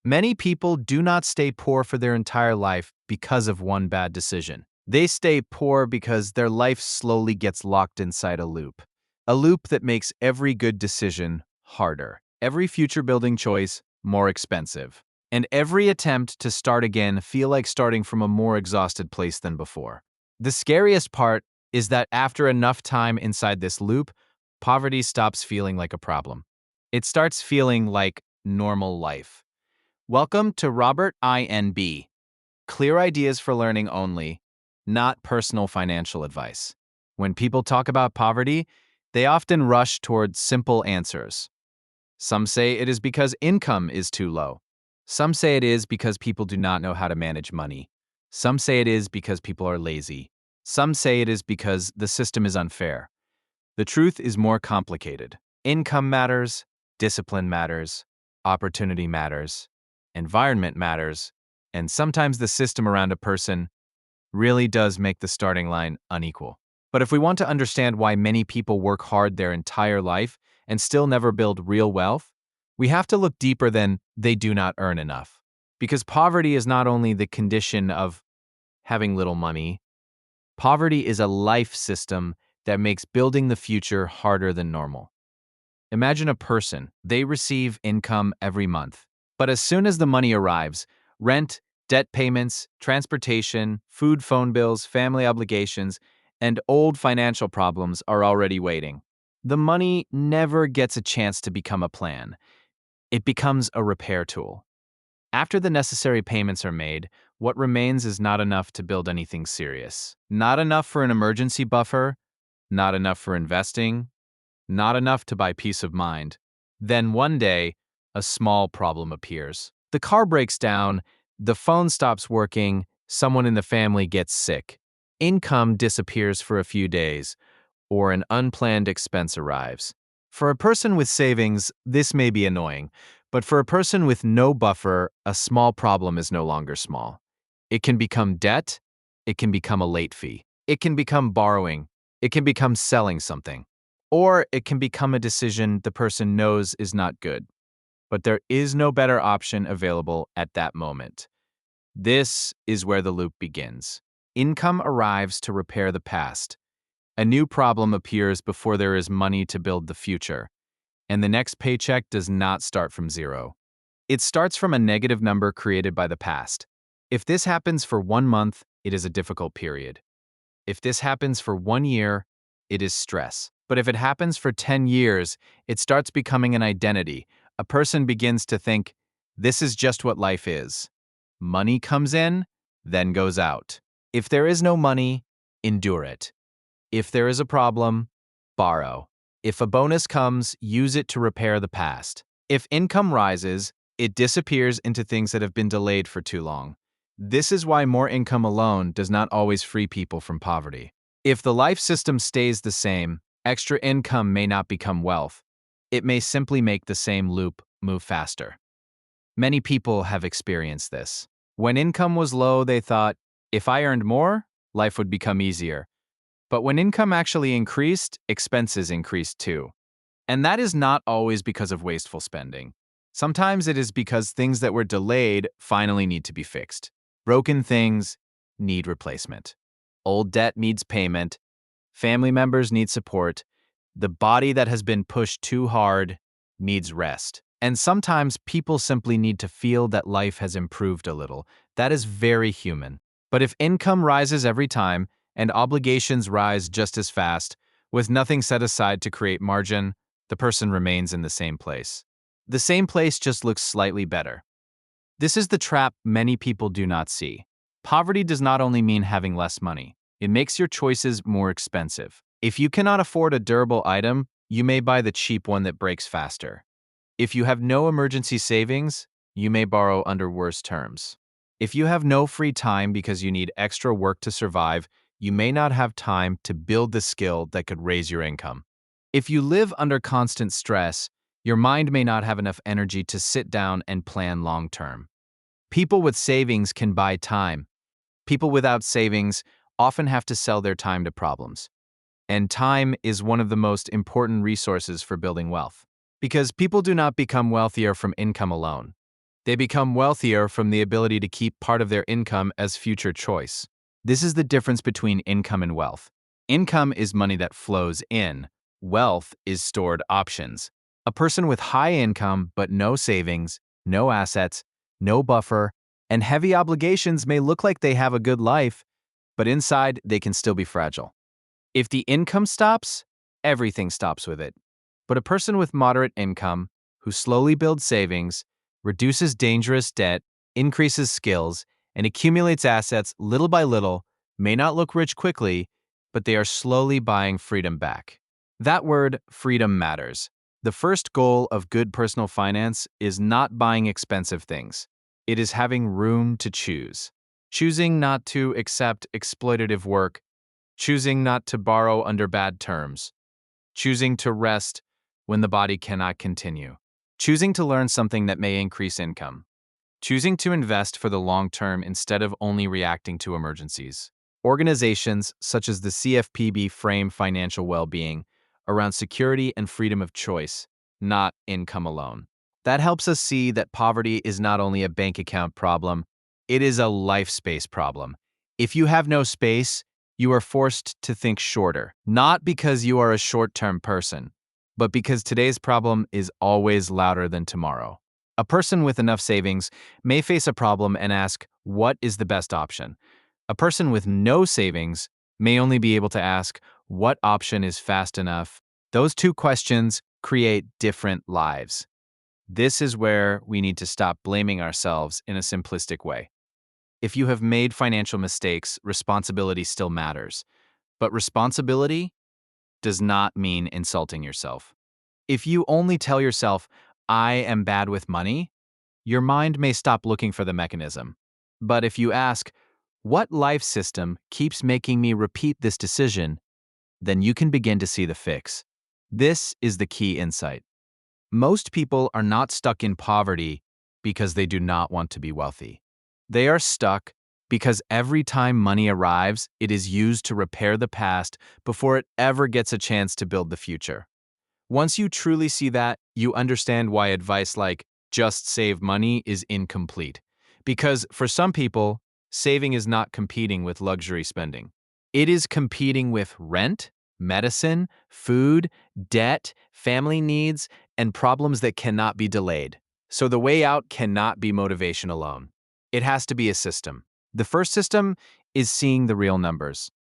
Many people do not stay poor for their entire life because of one bad decision. They stay poor because their life slowly gets locked inside a loop that makes every good decision harder, every future building choice more expensive, and every attempt to start again feel like starting from a more exhausted place than before. The scariest part is that after enough time inside this loop, poverty stops feeling like a problem. It starts feeling like normal life. Welcome to Robert INB. Clear ideas for learning only, not personal financial advice. When people talk about poverty, they often rush towards simple answers. Some say it is because income is too low. Some say it is because people do not know how to manage money. Some say it is because people are lazy. Some say it is because the system is unfair. The truth is more complicated. Income matters, discipline matters, opportunity matters, environment matters, and sometimes the system around a person really does make the starting line unequal. But if we want to understand why many people work hard their entire life and still never build real wealth, we have to look deeper than they do not earn enough. Because poverty is not only the condition of having little money, poverty is a life system that makes building the future harder than normal. Imagine a person, they receive income every month. But as soon as the money arrives, rent, debt payments, transportation, food, phone bills, family obligations, and old financial problems are already waiting. The money never gets a chance to become a plan. It becomes a repair tool. After the necessary payments are made, what remains is not enough to build anything serious. Not enough for an emergency buffer, not enough for investing, not enough to buy peace of mind. Then one day, a small problem appears. The car breaks down, the phone stops working, someone in the family gets sick. Income disappears for a few days, or an unplanned expense arrives. For a person with savings, this may be annoying, but for a person with no buffer, a small problem is no longer small. It can become debt, it can become a late fee, it can become borrowing, it can become selling something. Or it can become a decision the person knows is not good, but there is no better option available at that moment. This is where the loop begins. Income arrives to repair the past. A new problem appears before there is money to build the future, and the next paycheck does not start from zero. It starts from a negative number created by the past. If this happens for 1 month, it is a difficult period. If this happens for 1 year, it is stress. But if it happens for 10 years, it starts becoming an identity. A person begins to think, this is just what life is. Money comes in, then goes out. If there is no money, endure it. If there is a problem, borrow. If a bonus comes, use it to repair the past. If income rises, it disappears into things that have been delayed for too long. This is why more income alone does not always free people from poverty. If the life system stays the same, extra income may not become wealth. It may simply make the same loop move faster. Many people have experienced this. When income was low, they thought, if I earned more, life would become easier. But when income actually increased, expenses increased too. And that is not always because of wasteful spending. Sometimes it is because things that were delayed finally need to be fixed. Broken things need replacement. Old debt needs payment. Family members need support. The body that has been pushed too hard needs rest. And sometimes people simply need to feel that life has improved a little. That is very human. But if income rises every time and obligations rise just as fast, with nothing set aside to create margin, the person remains in the same place. The same place just looks slightly better. This is the trap many people do not see. Poverty does not only mean having less money. It makes your choices more expensive. If you cannot afford a durable item, you may buy the cheap one that breaks faster. If you have no emergency savings, you may borrow under worse terms. If you have no free time because you need extra work to survive, you may not have time to build the skill that could raise your income. If you live under constant stress, your mind may not have enough energy to sit down and plan long term. People with savings can buy time. People without savings often have to sell their time to problems. And time is one of the most important resources for building wealth. Because people do not become wealthier from income alone. They become wealthier from the ability to keep part of their income as future choice. This is the difference between income and wealth. Income is money that flows in. Wealth is stored options. A person with high income but no savings, no assets, no buffer, and heavy obligations may look like they have a good life, but inside they can still be fragile. If the income stops, everything stops with it. But a person with moderate income, who slowly builds savings, reduces dangerous debt, increases skills, and accumulates assets little by little, may not look rich quickly, but they are slowly buying freedom back. That word, freedom, matters. The first goal of good personal finance is not buying expensive things. It is having room to choose. Choosing not to accept exploitative work, choosing not to borrow under bad terms, choosing to rest when the body cannot continue, choosing to learn something that may increase income, choosing to invest for the long term instead of only reacting to emergencies. Organizations such as the CFPB frame financial well-being around security and freedom of choice, not income alone. That helps us see that poverty is not only a bank account problem, it is a life space problem. If you have no space, you are forced to think shorter, not because you are a short-term person, but because today's problem is always louder than tomorrow. A person with enough savings may face a problem and ask, what is the best option? A person with no savings may only be able to ask, what option is fast enough? Those two questions create different lives. This is where we need to stop blaming ourselves in a simplistic way. If you have made financial mistakes, responsibility still matters. But responsibility does not mean insulting yourself. If you only tell yourself, I am bad with money, your mind may stop looking for the mechanism. But if you ask, what life system keeps making me repeat this decision, then you can begin to see the fix. This is the key insight. Most people are not stuck in poverty because they do not want to be wealthy. They are stuck because every time money arrives, it is used to repair the past before it ever gets a chance to build the future. Once you truly see that, you understand why advice like just save money is incomplete. Because for some people, saving is not competing with luxury spending. It is competing with rent, medicine, food, debt, family needs, and problems that cannot be delayed. So the way out cannot be motivation alone. It has to be a system. The first system is seeing the real numbers.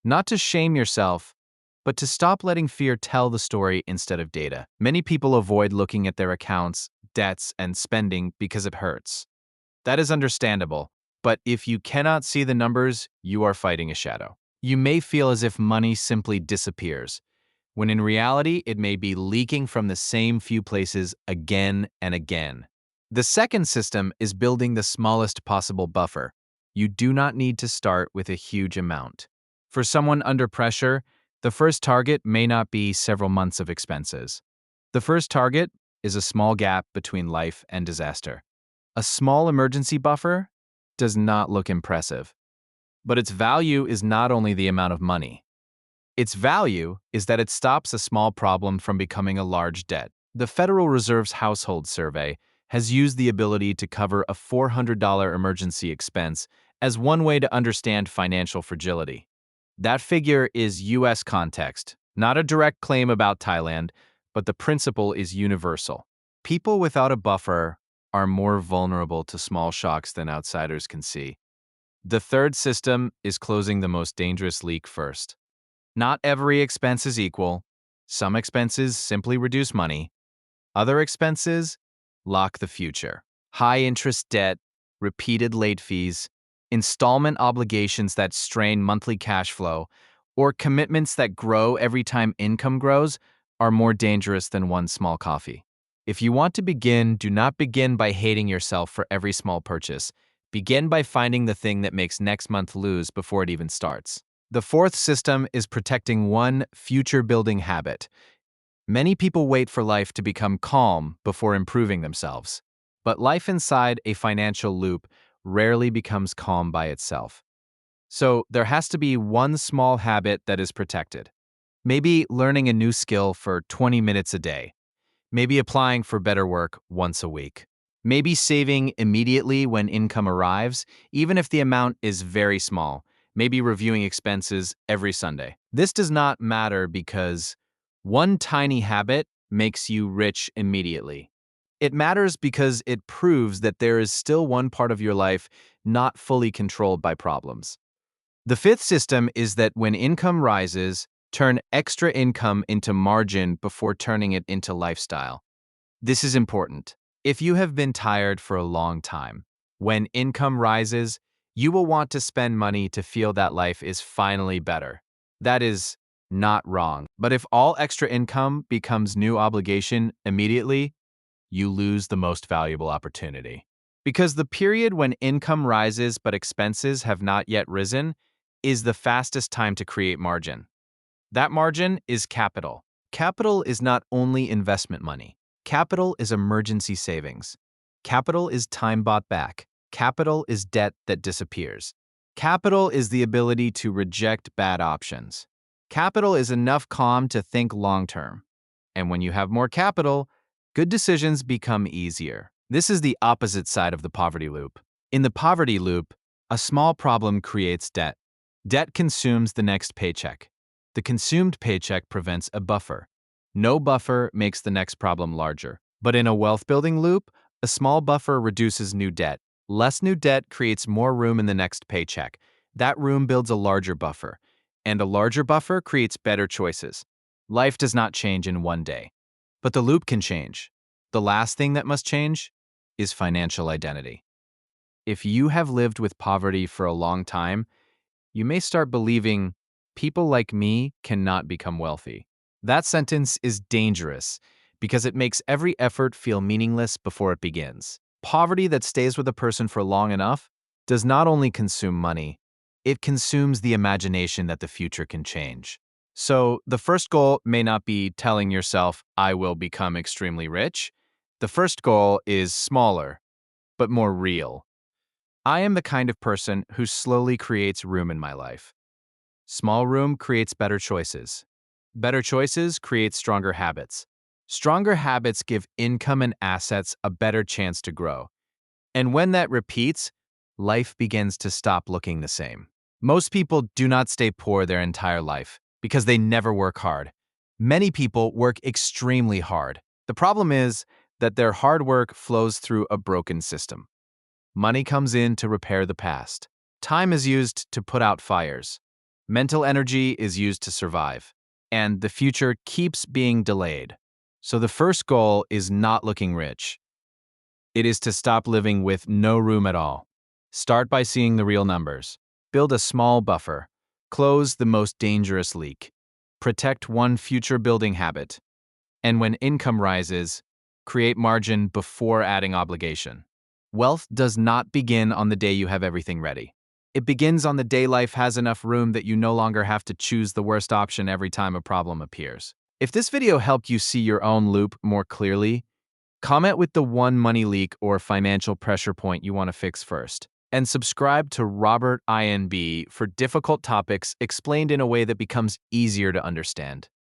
Not to shame yourself, but to stop letting fear tell the story instead of data. Many people avoid looking at their accounts, debts, and spending because it hurts. That is understandable, but if you cannot see the numbers, you are fighting a shadow. You may feel as if money simply disappears, when in reality it may be leaking from the same few places again and again. The second system is building the smallest possible buffer. You do not need to start with a huge amount. For someone under pressure, the first target may not be several months of expenses. The first target is a small gap between life and disaster. A small emergency buffer does not look impressive, but its value is not only the amount of money. Its value is that it stops a small problem from becoming a large debt. The Federal Reserve's household survey has used the ability to cover a $400 emergency expense as one way to understand financial fragility. That figure is U.S. context, not a direct claim about Thailand, but the principle is universal. People without a buffer are more vulnerable to small shocks than outsiders can see. The third system is closing the most dangerous leak first. Not every expense is equal. Some expenses simply reduce money. Other expenses lock the future. High-interest debt, repeated late fees, installment obligations that strain monthly cash flow, or commitments that grow every time income grows are more dangerous than one small coffee. If you want to begin, do not begin by hating yourself for every small purchase. Begin by finding the thing that makes next month lose before it even starts. The fourth system is protecting one future-building habit. Many people wait for life to become calm before improving themselves. But life inside a financial loop rarely becomes calm by itself. So there has to be one small habit that is protected. Maybe learning a new skill for 20 minutes a day. Maybe applying for better work once a week. Maybe saving immediately when income arrives, even if the amount is very small. Maybe reviewing expenses every Sunday. This does not matter because one tiny habit makes you rich immediately. It matters because it proves that there is still one part of your life not fully controlled by problems. The fifth system is that when income rises, turn extra income into margin before turning it into lifestyle. This is important. If you have been tired for a long time, when income rises, you will want to spend money to feel that life is finally better. That is not wrong. But if all extra income becomes new obligation immediately, you lose the most valuable opportunity. Because the period when income rises but expenses have not yet risen is the fastest time to create margin. That margin is capital. Capital is not only investment money. Capital is emergency savings. Capital is time bought back. Capital is debt that disappears. Capital is the ability to reject bad options. Capital is enough calm to think long term. And when you have more capital, good decisions become easier. This is the opposite side of the poverty loop. In the poverty loop, a small problem creates debt. Debt consumes the next paycheck. The consumed paycheck prevents a buffer. No buffer makes the next problem larger. But in a wealth-building loop, a small buffer reduces new debt. Less new debt creates more room in the next paycheck. That room builds a larger buffer. And a larger buffer creates better choices. Life does not change in one day. But the loop can change. The last thing that must change is financial identity. If you have lived with poverty for a long time, you may start believing people like me cannot become wealthy. That sentence is dangerous because it makes every effort feel meaningless before it begins. Poverty that stays with a person for long enough does not only consume money, it consumes the imagination that the future can change. So, the first goal may not be telling yourself, I will become extremely rich. The first goal is smaller, but more real. I am the kind of person who slowly creates room in my life. Small room creates better choices. Better choices create stronger habits. Stronger habits give income and assets a better chance to grow. And when that repeats, life begins to stop looking the same. Most people do not stay poor their entire life because they never work hard. Many people work extremely hard. The problem is that their hard work flows through a broken system. Money comes in to repair the past. Time is used to put out fires. Mental energy is used to survive. And the future keeps being delayed. So the first goal is not looking rich. It is to stop living with no room at all. Start by seeing the real numbers. Build a small buffer. Close the most dangerous leak. Protect one future building habit. And when income rises, create margin before adding obligation. Wealth does not begin on the day you have everything ready. It begins on the day life has enough room that you no longer have to choose the worst option every time a problem appears. If this video helped you see your own loop more clearly, comment with the one money leak or financial pressure point you want to fix first. And subscribe to Robert INB for difficult topics explained in a way that becomes easier to understand.